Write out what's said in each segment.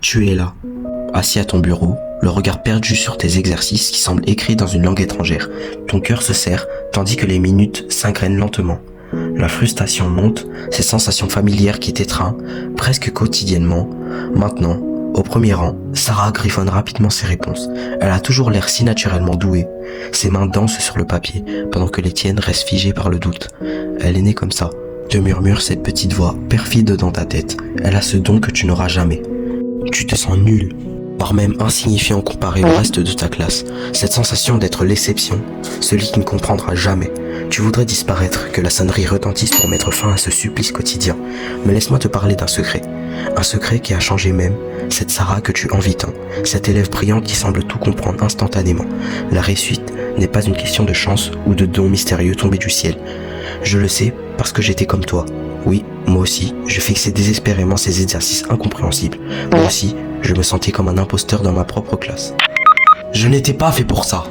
Tu es là, assis à ton bureau, le regard perdu sur tes exercices qui semblent écrits dans une langue étrangère. Ton cœur se serre, tandis que les minutes s'ingrènent lentement. La frustration monte, ces sensations familières qui t'étreignent, presque quotidiennement. Maintenant, au premier rang, Sarah griffonne rapidement ses réponses. Elle a toujours l'air si naturellement douée. Ses mains dansent sur le papier, pendant que les tiennes restent figées par le doute. Elle est née comme ça, te murmure cette petite voix perfide dans ta tête. Elle a ce don que tu n'auras jamais. Tu te sens nul, voire même insignifiant comparé au reste de ta classe. Cette sensation d'être l'exception, celui qui ne comprendra jamais. Tu voudrais disparaître, que la sonnerie retentisse pour mettre fin à ce supplice quotidien. Mais laisse-moi te parler d'un secret. Un secret qui a changé même, cette Sarah que tu envies tant, cette élève brillante qui semble tout comprendre instantanément. La réussite n'est pas une question de chance ou de don mystérieux tombé du ciel. Je le sais parce que j'étais comme toi. Oui, moi aussi, je fixais désespérément ces exercices incompréhensibles. Moi aussi, je me sentais comme un imposteur dans ma propre classe. Je n'étais pas fait pour ça.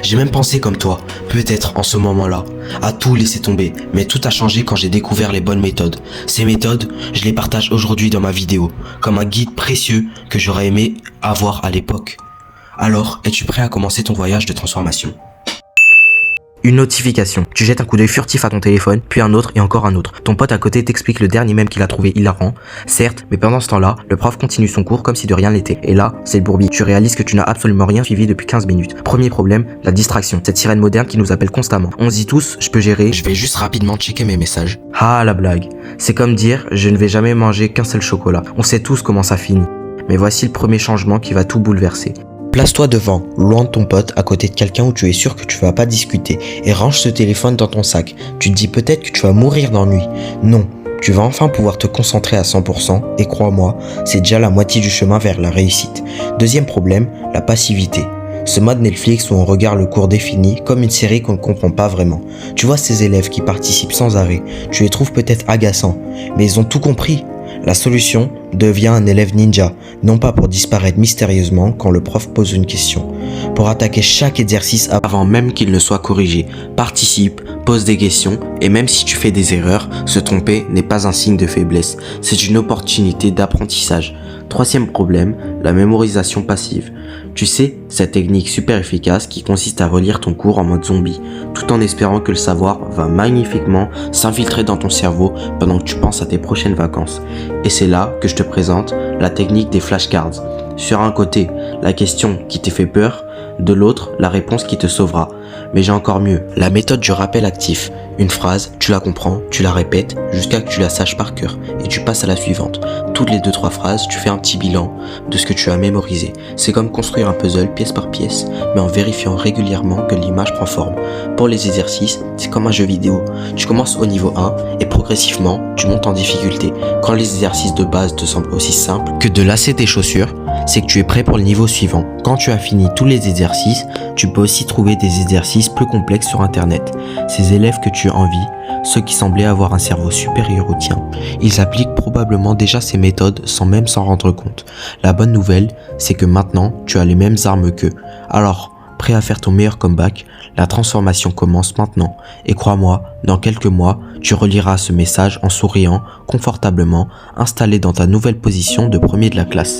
J'ai même pensé comme toi, peut-être en ce moment-là, à tout laisser tomber, mais tout a changé quand j'ai découvert les bonnes méthodes. Ces méthodes, je les partage aujourd'hui dans ma vidéo, comme un guide précieux que j'aurais aimé avoir à l'époque. Alors, es-tu prêt à commencer ton voyage de transformation ? Une notification. Tu jettes un coup d'œil furtif à ton téléphone, puis un autre et encore un autre. Ton pote à côté t'explique le dernier mème qu'il a trouvé hilarant. Certes, mais pendant ce temps-là, le prof continue son cours comme si de rien n'était. Et là, c'est le bourbier. Tu réalises que tu n'as absolument rien suivi depuis 15 minutes. Premier problème, la distraction. Cette sirène moderne qui nous appelle constamment. On se dit tous, je peux gérer. Je vais juste rapidement checker mes messages. Ah, la blague. C'est comme dire, je ne vais jamais manger qu'un seul chocolat. On sait tous comment ça finit. Mais voici le premier changement qui va tout bouleverser. Place-toi devant, loin de ton pote, à côté de quelqu'un où tu es sûr que tu vas pas discuter, et range ce téléphone dans ton sac. Tu te dis peut-être que tu vas mourir d'ennui. Non, tu vas enfin pouvoir te concentrer à 100%, et crois-moi, c'est déjà la moitié du chemin vers la réussite. Deuxième problème, la passivité. Ce mode Netflix où on regarde le cours défini comme une série qu'on ne comprend pas vraiment. Tu vois ces élèves qui participent sans arrêt, tu les trouves peut-être agaçants, mais ils ont tout compris. La solution devient un élève ninja, non pas pour disparaître mystérieusement quand le prof pose une question, pour attaquer chaque exercice avant même qu'il ne soit corrigé. Participe, pose des questions, et même si tu fais des erreurs, se tromper n'est pas un signe de faiblesse, c'est une opportunité d'apprentissage. Troisième problème, la mémorisation passive. Tu sais, cette technique super efficace qui consiste à relire ton cours en mode zombie, tout en espérant que le savoir va magnifiquement s'infiltrer dans ton cerveau pendant que tu penses à tes prochaines vacances. Et c'est là que je te présente la technique des flashcards. Sur un côté, la question qui t'ait fait peur, de l'autre, la réponse qui te sauvera. Mais j'ai encore mieux, la méthode du rappel actif. Une phrase, tu la comprends, tu la répètes jusqu'à que tu la saches par cœur et tu passes à la suivante. Toutes les 2-3 phrases, tu fais un petit bilan de ce que tu as mémorisé. C'est comme construire un puzzle pièce par pièce, mais en vérifiant régulièrement que l'image prend forme. Pour les exercices, c'est comme un jeu vidéo. Tu commences au niveau 1 et progressivement, tu montes en difficulté. Quand les exercices de base te semblent aussi simples que de lasser tes chaussures, c'est que tu es prêt pour le niveau suivant. Quand tu as fini tous les exercices, tu peux aussi trouver des exercices plus complexes sur internet. Ces élèves que tu envies, ceux qui semblaient avoir un cerveau supérieur au tien, ils appliquent probablement déjà ces méthodes sans même s'en rendre compte. La bonne nouvelle, c'est que maintenant, tu as les mêmes armes qu'eux. Alors, prêt à faire ton meilleur comeback, la transformation commence maintenant. Et crois-moi, dans quelques mois, tu reliras ce message en souriant, confortablement, installé dans ta nouvelle position de premier de la classe.